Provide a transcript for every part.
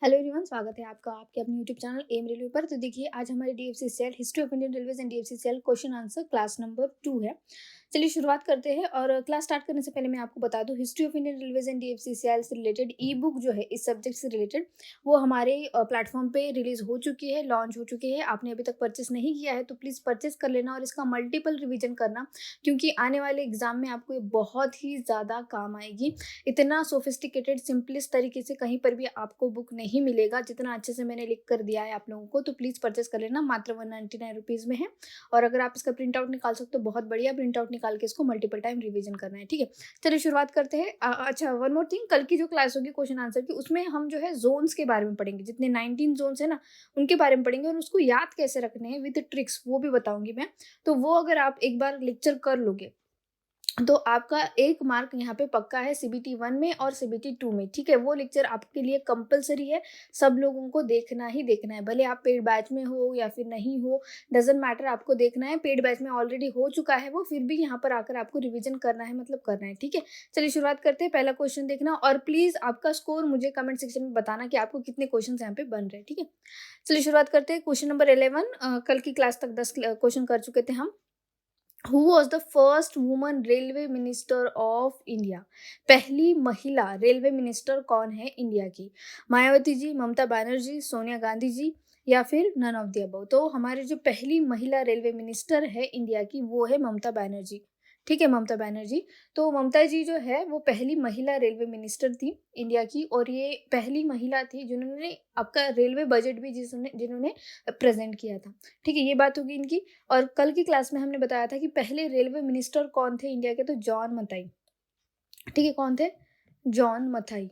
Hello everyone, स्वागत है आपका आपके अपने यूट्यूब चैनल एम रेलवे पर। तो देखिए, आज हमारे DFCCL history of Indian railways and DFCCL question answer class number 2 है। चलिए शुरुआत करते हैं। और क्लास स्टार्ट करने से पहले मैं आपको बता दूं, history of Indian railways and DFCCL से रिलेटेड ई बुक जो है इस सब्जेक्ट से रिलेटेड, वो हमारे प्लेटफॉर्म पे रिलीज हो चुकी है, लॉन्च हो चुकी है। आपने अभी तक परचेस नहीं किया है तो प्लीज़ परचेस कर लेना और इसका मल्टीपल रिविजन करना, क्योंकि आने वाले एग्जाम में आपको ये बहुत ही ज़्यादा काम आएगी। इतना सोफिस्टिकेटेड सिंपलेस्ट तरीके से कहीं पर भी आपको बुक नहीं मिलेगा जितना अच्छे से मैंने लिख कर दिया है आप लोगों को। तो प्लीज़ परचेस कर लेना, मात्र 199 रुपीज़ में है। और अगर आप इसका प्रिंट आउट निकाल सकते हो बहुत बढ़िया, प्रिंट आउट निकाल के इसको मल्टीपल टाइम रिवीजन करना है, ठीक है। चलिए शुरुआत करते हैं। अच्छा, वन मोर थिंग, कल की जो क्लास होगी क्वेश्चन आंसर की, उसमें हम जो है जोन्स के बारे में पढ़ेंगे। जितने 19 जोन्स है ना, उनके बारे में पढ़ेंगे और उसको याद कैसे रखने हैं विद ट्रिक्स, वो भी बताऊंगी मैं। तो वो अगर आप एक बार लेक्चर कर लोगे तो आपका 1 मार्क यहाँ पे पक्का है सीबीटी 1 में और सीबीटी 2 में, ठीक है। वो लेक्चर आपके लिए कंपलसरी है, सब लोगों को देखना ही देखना है, भले आप पेड बैच में हो या फिर नहीं हो, डजेंट मैटर, आपको देखना है। पेड बैच में ऑलरेडी हो चुका है वो, फिर भी यहाँ पर आकर आपको रिविजन करना है, मतलब करना है, ठीक है। चलिए शुरुआत करते हैं। पहला क्वेश्चन देखना और प्लीज़ आपका स्कोर मुझे कमेंट सेक्शन में बताना कि आपको कितने क्वेश्चन यहाँ पे बन रहे हैं, ठीक है। चलिए शुरुआत करते हैं। क्वेश्चन नंबर 11, कल की क्लास तक 10 क्वेश्चन कर चुके थे हम। Who was the first woman railway minister of India? पहली महिला रेलवे मिनिस्टर कौन है इंडिया की? मायावती जी, ममता बनर्जी, सोनिया गांधी जी, या फिर नन ऑफ द अबव? तो हमारी जो पहली महिला रेलवे मिनिस्टर है इंडिया की, वो है ममता बनर्जी, ठीक है, ममता बनर्जी। तो ममता जी जो है वो पहली महिला रेलवे मिनिस्टर थी इंडिया की, और ये पहली महिला थी जिन्होंने आपका रेलवे बजट भी जिन्होंने प्रेजेंट किया था, ठीक है। ये बात होगी इनकी। और कल की क्लास में हमने बताया था कि पहले रेलवे मिनिस्टर कौन थे इंडिया के, तो जॉन मथाई, ठीक है। कौन थे? जॉन मथाई।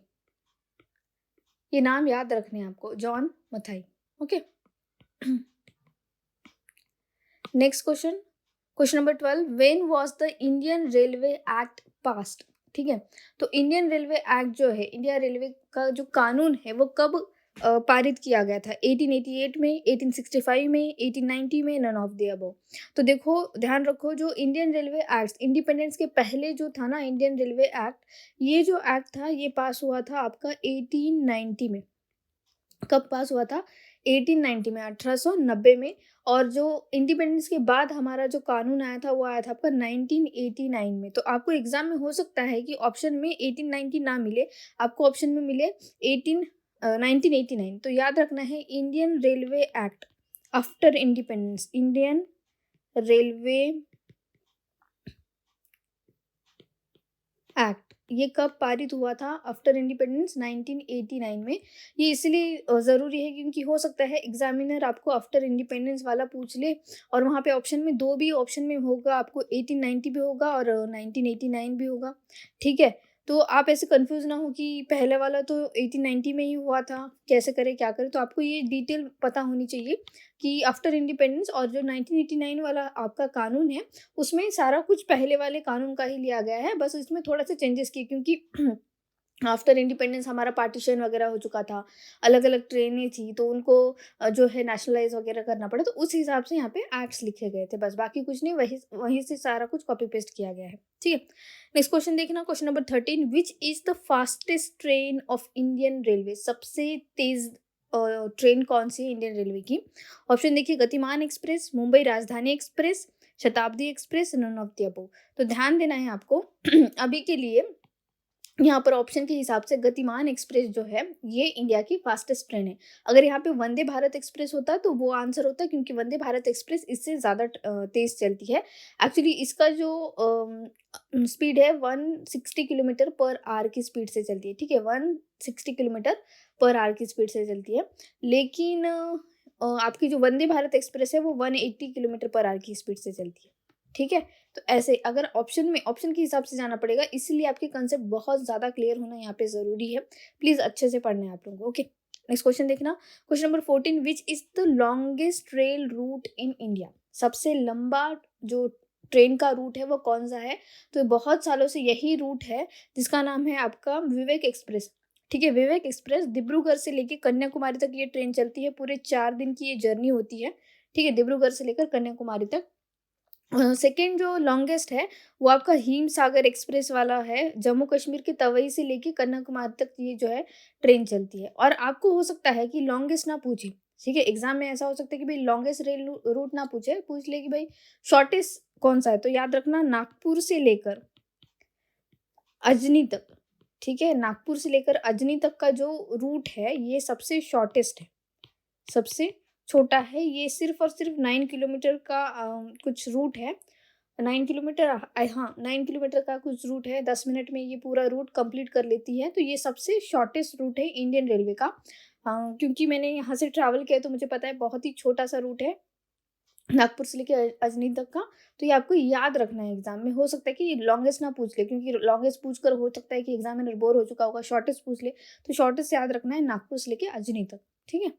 ये नाम याद रखने हैं आपको, John Mathai, okay. Next question, question number 12, when was the Indian railway act passed? ठीक है, तो इंडियन रेलवे एक्ट जो है, इंडिया रेलवे का जो कानून है, वो कब पारित किया गया था? 1888 में, 1865 में, 1890 में, नन ऑफ द अबव? तो देखो, ध्यान रखो, जो इंडियन रेलवे एक्ट इंडिपेंडेंस के पहले जो था ना, इंडियन रेलवे एक्ट, ये जो एक्ट था ये पास हुआ था आपका 1890 में। कब पास हुआ था? 1890 में, 1890 में। और जो इंडिपेंडेंस के बाद हमारा जो कानून आया था वो आया था आपका 1989 में। तो आपको एग्जाम में हो सकता है कि ऑप्शन में 1890 ना मिले, आपको ऑप्शन में मिले 1989। तो याद रखना है, Indian railway act after independence, Indian railway act, ये कब पारित हुआ था? आफ्टर इंडिपेंडेंस, 1989 में। ये इसलिए ज़रूरी है क्योंकि हो सकता है एग्जामिनर आपको आफ्टर इंडिपेंडेंस वाला पूछ ले, और वहाँ पे ऑप्शन में दो भी ऑप्शन में होगा, आपको 1890 भी होगा और 1989 भी होगा, ठीक है। तो आप ऐसे कंफ्यूज ना हो कि पहले वाला तो 1890 में ही हुआ था, कैसे करें क्या करें। तो आपको ये डिटेल पता होनी चाहिए कि आफ्टर इंडिपेंडेंस और जो 1989 वाला आपका कानून है, उसमें सारा कुछ पहले वाले कानून का ही लिया गया है, बस इसमें थोड़ा सा चेंजेस किए, क्योंकि आफ्टर इंडिपेंडेंस हमारा पार्टीशन वगैरह हो चुका था, अलग अलग ट्रेनें थी, तो उनको जो है नेशनलाइज वगैरह करना पड़ा, तो उस हिसाब से यहाँ पे एक्ट्स लिखे गए थे, बस बाकी कुछ नहीं, वही वहीं से सारा कुछ कॉपी पेस्ट किया गया है, ठीक है। नेक्स्ट क्वेश्चन देखना, question number 13, which is the fastest train of Indian railway? सबसे तेज ट्रेन कौन सी है इंडियन रेलवे की? ऑप्शन देखिए, गतिमान express, Mumbai Rajdhani express, Shatabdi express, none of the above? तो ध्यान देना है आपको अभी के लिए यहाँ पर ऑप्शन के हिसाब से गतिमान एक्सप्रेस जो है ये इंडिया की फास्टेस्ट ट्रेन है। अगर यहाँ पे वंदे भारत एक्सप्रेस होता तो वो आंसर होता, क्योंकि वंदे भारत एक्सप्रेस इससे ज़्यादा तेज चलती है। एक्चुअली इसका जो स्पीड है 160 किलोमीटर पर आवर की स्पीड से चलती है, ठीक है, 160 किलोमीटर पर आवर की स्पीड से चलती है। लेकिन आपकी जो वंदे भारत एक्सप्रेस है वो 180 किलोमीटर पर आवर की स्पीड से चलती है, ठीक है। तो ऐसे अगर ऑप्शन में, ऑप्शन के हिसाब से जाना पड़ेगा, इसलिए आपके कंसेप्ट बहुत ज़्यादा क्लियर होना यहाँ पे ज़रूरी है। प्लीज़ अच्छे से पढ़ना है आप लोगों को, ओके। नेक्स्ट क्वेश्चन देखना, question number 14, which is the longest rail route in India? सबसे लंबा जो ट्रेन का रूट है वो कौन सा है? तो बहुत सालों से यही रूट है, जिसका नाम है आपका विवेक एक्सप्रेस, ठीक है। विवेक एक्सप्रेस डिब्रूगढ़ से लेकर कन्याकुमारी तक ये ट्रेन चलती है, पूरे 4 दिन की ये जर्नी होती है, ठीक है, डिब्रूगढ़ से लेकर कन्याकुमारी तक। सेकंड जो लॉन्गेस्ट है वो आपका हिम सागर एक्सप्रेस वाला है, जम्मू कश्मीर के तवई से लेके कन्याकुमारी तक ये जो है ट्रेन चलती है। और आपको हो सकता है कि लॉन्गेस्ट ना पूछे, ठीक है, एग्जाम में ऐसा हो सकता है कि भाई लॉन्गेस्ट रेल रूट ना पूछे, पूछ ले कि भाई शॉर्टेस्ट कौन सा है, तो याद रखना नागपुर से लेकर अजनी तक, ठीक है, नागपुर से लेकर अजनी तक का जो रूट है ये सबसे शॉर्टेस्ट है, सबसे छोटा है। ये सिर्फ और सिर्फ 9 किलोमीटर का कुछ रूट है, 9 किलोमीटर, हाँ 9 किलोमीटर का कुछ रूट है, 10 मिनट में ये पूरा रूट कंप्लीट कर लेती है। तो ये सबसे शॉर्टेस्ट रूट है इंडियन रेलवे का। क्योंकि मैंने यहाँ से ट्रैवल किया है तो मुझे पता है बहुत ही छोटा सा रूट है नागपुर से लेके अजनी तक का। तो ये आपको याद रखना है, एग्जाम में हो सकता है कि लॉन्गेस्ट ना पूछ ले, क्योंकि लॉन्गेस्ट पूछ कर हो सकता है कि एग्जामिनर बोर हो चुका होगा, शॉर्टेस्ट पूछ ले, तो शॉर्टेस्ट याद रखना है नागपुर से लेके अजनी तक, ठीक है।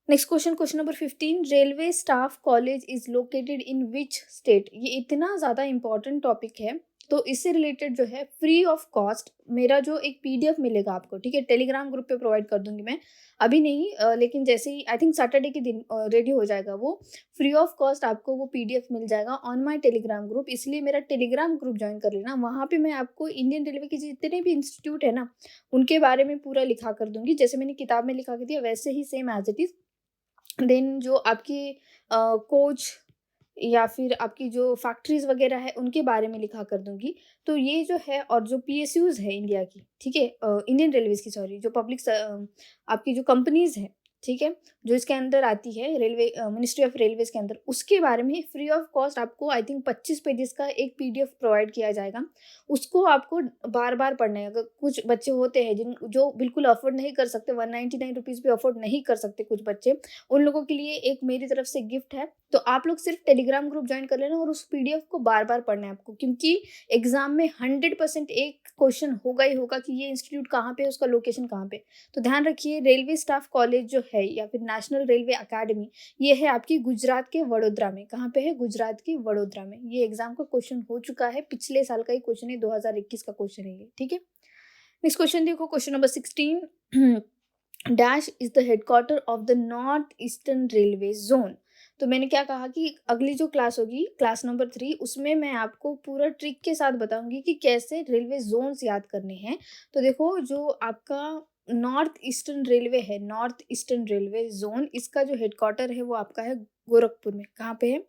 Next question, question number 15, railway staff college is located in which state. ये इतना ज़्यादा इंपॉर्टेंट टॉपिक है, तो इससे रिलेटेड जो है फ्री ऑफ कॉस्ट मेरा जो एक पीडीएफ मिलेगा आपको, ठीक है, टेलीग्राम ग्रुप पे प्रोवाइड कर दूंगी मैं, अभी नहीं लेकिन जैसे ही आई थिंक सैटरडे के दिन रेडी हो जाएगा वो, फ्री ऑफ कॉस्ट आपको वो पीडीएफ मिल जाएगा ऑन माय टेलीग्राम ग्रुप। इसलिए मेरा टेलीग्राम ग्रुप ज्वाइन कर लेना, वहाँ पे मैं आपको इंडियन रेलवे के जितने भी इंस्टीट्यूट है ना उनके बारे में पूरा लिखा कर दूंगी, जैसे मैंने किताब में लिखा कर दिया वैसे ही same as it is. Then जो आपकी कोच या फिर आपकी जो फैक्ट्रीज़ वगैरह है उनके बारे में लिखा कर दूँगी। तो ये जो है, और जो पीएसयूज़ है इंडिया की, ठीक है, इंडियन रेलवेज़ की, सॉरी, जो आपकी जो कंपनीज़ हैं, ठीक है, जो इसके अंदर आती है रेलवे, मिनिस्ट्री ऑफ रेलवेज़ के अंदर, उसके बारे में फ्री ऑफ कॉस्ट आपको आई थिंक 25 पेजेज़ का एक पीडीएफ प्रोवाइड किया जाएगा। उसको आपको बार-बार पढ़ना है। अगर कुछ बच्चे होते हैं जो बिल्कुल अफ़ोर्ड नहीं कर सकते, 199 रुपीज़ भी अफ़ोर्ड नहीं कर सकते कुछ बच्चे, उन लोगों के लिए एक मेरी तरफ से गिफ्ट है। तो आप लोग सिर्फ टेलीग्राम ग्रुप ज्वाइन कर लेना और उस पीडीएफ को बार-बार पढ़ना है आपको, क्योंकि एग्ज़ाम में 100% एक क्वेश्चन होगा ही होगा कि ये इंस्टीट्यूट कहाँ पे है, उसका लोकेशन कहाँ पे है। तो ध्यान रखिए, रेलवे स्टाफ कॉलेज जो है या फिर नेशनल रेलवे अकेडमी, ये है आपकी गुजरात के वडोदरा में। कहाँ पे है? गुजरात के वडोदरा में। ये एग्ज़ाम का क्वेश्चन हो चुका है, पिछले साल का ही क्वेश्चन है, 2021 का क्वेश्चन है ये, ठीक है। नेक्स्ट क्वेश्चन देखो, question number 16, dash is the headquarter of the north eastern railway zone. तो मैंने क्या कहा कि अगली जो क्लास होगी, क्लास नंबर 3, उसमें मैं आपको पूरा ट्रिक के साथ बताऊंगी कि कैसे रेलवे जोन्स याद करने हैं। तो देखो, जो आपका नॉर्थ ईस्टर्न रेलवे है, नॉर्थ ईस्टर्न रेलवे जोन, इसका जो हेडक्वार्टर है वो आपका है गोरखपुर में। कहाँ पे है?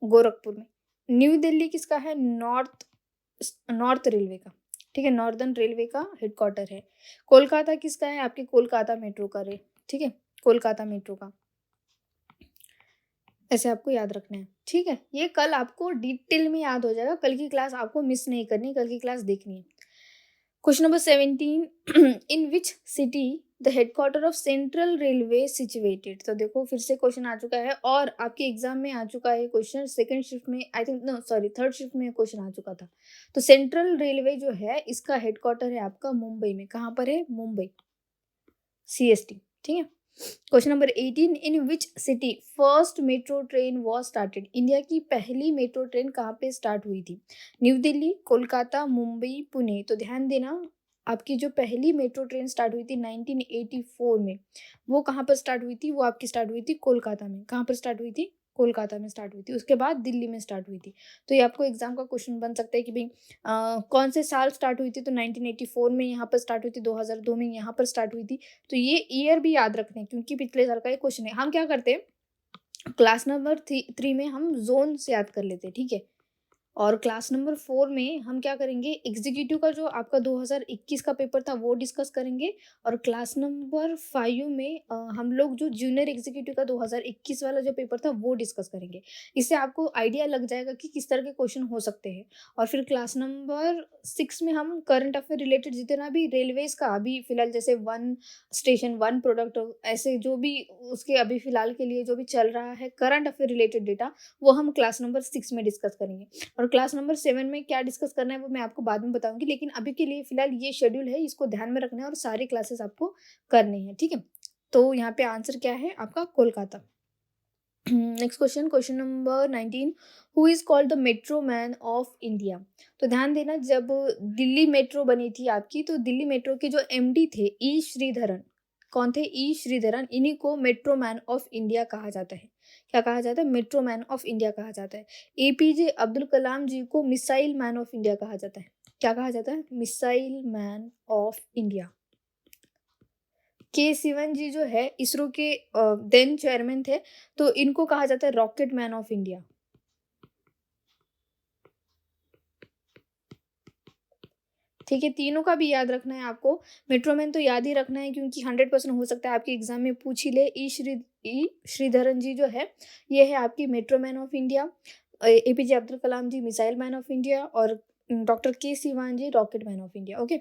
गोरखपुर में। न्यू दिल्ली किसका है? नॉर्थ नॉर्थ रेलवे का, ठीक है, नॉर्दर्न रेलवे का हेडक्वार्टर है। कोलकाता किसका है? आपके कोलकाता मेट्रो का रे, ठीक है, कोलकाता मेट्रो का। ऐसे आपको याद रखना है, ठीक है। ये कल आपको डिटेल में याद हो जाएगा, कल की क्लास आपको मिस नहीं करनी, कल की क्लास देखनी है। Question number 17, in which city the headquarter of central railway situated. तो देखो, फिर से क्वेश्चन आ चुका है और आपके एग्जाम में आ चुका है क्वेश्चन, सेकंड शिफ्ट में, I think, no sorry, third shift में क्वेश्चन आ चुका था। तो सेंट्रल रेलवे जो है इसका हेडक्वार्टर है आपका मुंबई में। कहाँ पर है? मुंबई, सीएसटी, ठीक है। Question number 18, in which city first metro train was started. India की पहली मेट्रो ट्रेन कहाँ पे स्टार्ट हुई थी? न्यू दिल्ली, कोलकाता, मुंबई, पुणे। तो ध्यान देना, आपकी जो पहली मेट्रो ट्रेन स्टार्ट हुई थी 1984 में, वो कहाँ पर स्टार्ट हुई थी? वो आपकी स्टार्ट हुई थी कोलकाता में। कहाँ पर स्टार्ट हुई थी? कोलकाता में स्टार्ट हुई थी। उसके बाद दिल्ली में स्टार्ट हुई थी। तो ये आपको एग्जाम का क्वेश्चन बन सकता है कि भाई कौन से साल स्टार्ट हुई थी? तो 1984 में यहाँ पर स्टार्ट हुई थी, 2002 में यहाँ पर स्टार्ट हुई थी। तो ये ईयर भी याद रखना है, क्योंकि पिछले साल का ये क्वेश्चन है। हम क्या करते हैं, क्लास नंबर 3 में हम जोन से याद कर लेते हैं, ठीक है। और क्लास नंबर 4 में हम क्या करेंगे, एग्जीक्यूटिव का जो आपका 2021 का पेपर था वो डिस्कस करेंगे। और क्लास नंबर 5 में हम लोग जो जूनियर एग्जीक्यूटिव का 2021 वाला जो पेपर था वो डिस्कस करेंगे। इससे आपको आइडिया लग जाएगा कि किस तरह के क्वेश्चन हो सकते हैं। और फिर क्लास नंबर 6 में हम करंट अफेयर रिलेटेड जितना भी रेलवेज का अभी फिलहाल, जैसे वन स्टेशन वन प्रोडक्ट, ऐसे जो भी उसके अभी फिलहाल के लिए जो भी चल रहा है करंट अफेयर रिलेटेड डेटा, वो हम क्लास नंबर 6 में डिस्कस करेंगे। और क्लास नंबर 7 में क्या डिस्कस करना है वो मैं आपको बाद में बताऊंगी, लेकिन अभी के लिए फिलहाल ये शेड्यूल है, इसको ध्यान में रखना है और सारी क्लासेस आपको करनी है, ठीक है। तो यहाँ पे आंसर क्या है आपका? Kolkata. Next question, question number 19, who is called the metro man of India. तो ध्यान देना, जब दिल्ली मेट्रो बनी थी आपकी, तो दिल्ली मेट्रो के जो एमडी थे, ई श्रीधरन, कौन थे? ई श्रीधरन। इन्हीं को मेट्रो मैन ऑफ इंडिया कहा जाता है। क्या कहा जाता है? मेट्रो मैन ऑफ इंडिया कहा जाता है। एपीजे अब्दुल कलाम जी को मिसाइल मैन ऑफ इंडिया कहा जाता है। क्या कहा जाता है? Missile man of India. के सिवन जी जो है इसरो के देन चेयरमैन थे, तो इनको कहा जाता है रॉकेट मैन ऑफ इंडिया। ठीक है, तीनों का भी याद रखना है आपको। मेट्रो मैन तो याद ही रखना है क्योंकि 100% हो सकता है आपके एग्जाम में पूछ ही ले। ई श्रीधरन जी जो है ये है आपकी metro man of India. APJ Abdul Kalam ji missile man of India और doctor K Sivan ji rocket man of India. Okay,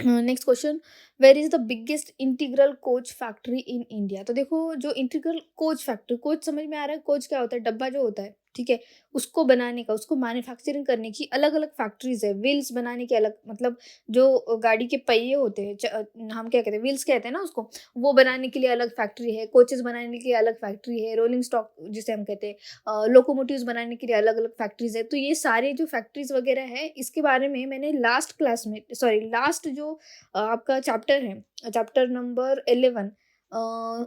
next question, where is the biggest integral coach factory in India? तो देखो, जो इंटीग्रल कोच फैक्ट्री, कोच समझ में आ रहा है? Coach क्या होता है? डब्बा जो होता है, ठीक है, उसको बनाने का, उसको मैन्युफैक्चरिंग करने की अलग अलग फैक्ट्रीज है। व्हील्स बनाने के अलग, मतलब जो गाड़ी के पहिए होते हैं, हम क्या कहते हैं, व्हील्स कहते हैं ना उसको, वो बनाने के लिए अलग फैक्ट्री है। कोचेस बनाने के लिए अलग फैक्ट्री है। रोलिंग स्टॉक जिसे हम कहते हैं, लोकोमोटिव्स बनाने के लिए अलग अलग फैक्ट्रीज है। तो ये सारे जो फैक्ट्रीज वगैरह है, इसके बारे में मैंने लास्ट क्लास में, सॉरी लास्ट जो आपका चैप्टर है, चैप्टर नंबर 11,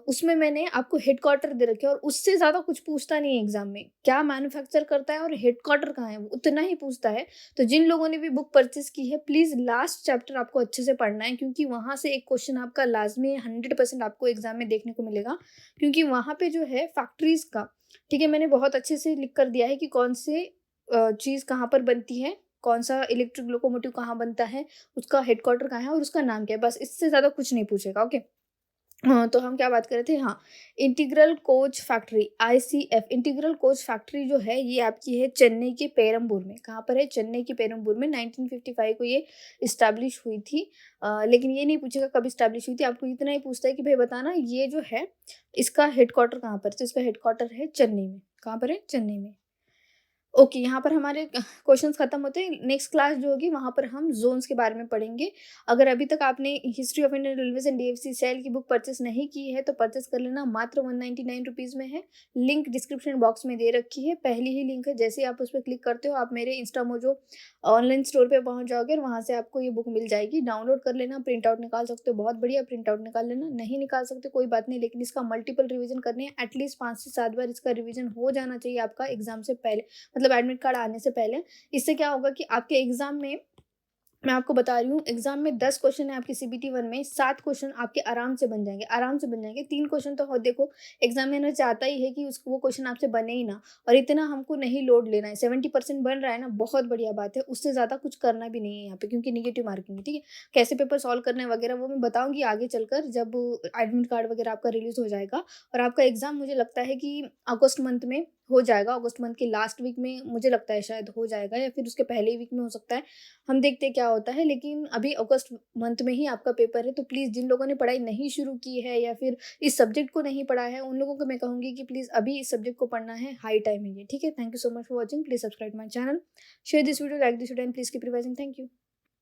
उसमें मैंने आपको हेडक्वार्टर दे रखे हैं और उससे ज़्यादा कुछ पूछता नहीं है एग्जाम में। क्या मैन्युफैक्चर करता है और हेडक्वार्टर कहाँ है, उतना ही पूछता है। तो जिन लोगों ने भी बुक परचेस की है, प्लीज़ लास्ट चैप्टर आपको अच्छे से पढ़ना है, क्योंकि वहाँ से एक क्वेश्चन आपका लाजमी 100% आपको एग्जाम में देखने को मिलेगा। क्योंकि वहाँ पे जो है फैक्ट्रीज का, ठीक है, मैंने बहुत अच्छे से लिख कर दिया है कि कौन से चीज़ कहाँ पर बनती है, कौन सा इलेक्ट्रिक लोकोमोटिव कहाँ बनता है, उसका हेडक्वार्टर कहाँ है और उसका नाम क्या है। बस इससे ज़्यादा कुछ नहीं पूछेगा। ओके, हाँ, तो हम क्या बात कर रहे थे? हाँ, integral coach factory, ICF integral coach factory जो है ये आपकी है चेन्नई के पेरम्बूर में। कहाँ पर है? चेन्नई के पेरम्बूर में। 1955 को ये इस्टेब्लिश हुई थी। लेकिन ये नहीं पूछेगा कब इस्टेब्लिश हुई थी, आपको इतना ही पूछता है कि भाई बताना ये जो है इसका हेडक्वार्टर कहाँ पर? तो इसका हेडक्वार्टर है चेन्नई में। कहाँ पर है? चेन्नई में। ओके, यहाँ पर हमारे क्वेश्चंस खत्म होते हैं। नेक्स्ट क्लास जो होगी वहाँ पर हम जोन्स के बारे में पढ़ेंगे। अगर अभी तक आपने history of Indian railways and DFC cell की बुक परचेस नहीं की है तो परचेस कर लेना, मात्र 199 रुपीज़ में है। लिंक डिस्क्रिप्शन बॉक्स में दे रखी है, पहली ही लिंक है। जैसे ही आप उस पर क्लिक करते हो आप मेरे इंस्टामोजो ऑनलाइन स्टोर पर पहुँच जाओगे और वहाँ से आपको ये बुक मिल जाएगी। डाउनलोड कर लेना, प्रिंट आउट निकाल सकते हो, बहुत बढ़िया, प्रिंट आउट निकाल लेना। नहीं निकाल सकते कोई बात नहीं, लेकिन इसका मल्टीपल रिविजन करने हैं। एटलीस्ट 5 से 7 बार इसका रिविजन हो जाना चाहिए आपका एग्जाम से पहले, मतलब एडमिट कार्ड आने से पहले। इससे क्या होगा कि आपके एग्जाम में, मैं आपको बता रही हूँ, एग्जाम में 10 क्वेश्चन है आपकी सीबीटी 1 में, 7 क्वेश्चन आपके आराम से बन जाएंगे, आराम से बन जाएंगे। 3 क्वेश्चन तो हो, देखो एग्जामिनर चाहता ही है कि उसको वो क्वेश्चन आपसे बने ही ना, और इतना हमको नहीं लोड लेना है। 70% बन रहा है ना, बहुत बढ़िया बात है। उससे ज़्यादा कुछ करना भी नहीं है यहाँ पे, क्योंकि निगेटिव मार्किंग है। ठीक है, कैसे पेपर सॉल्व करने वगैरह वो मैं बताऊँगी आगे चलकर, जब एडमिट कार्ड वगैरह आपका रिलीज हो जाएगा। और आपका एग्जाम मुझे लगता है कि अगस्त मंथ में हो जाएगा, अगस्त मंथ के लास्ट वीक में मुझे लगता है शायद हो जाएगा, या फिर उसके पहले वीक में हो सकता है। हम देखते हैं क्या होता है, लेकिन अभी अगस्त मंथ में ही आपका पेपर है। तो प्लीज़ जिन लोगों ने पढ़ाई नहीं शुरू की है या फिर इस सब्जेक्ट को नहीं पढ़ा है, उन लोगों को मैं कहूँगी कि प्लीज़ अभी इस सब्जेक्ट को पढ़ना है, हाई टाइम है ये। ठीक है, thank you so much for watching, please subscribe my channel, share this video, like this video and please keep revising. Thank you.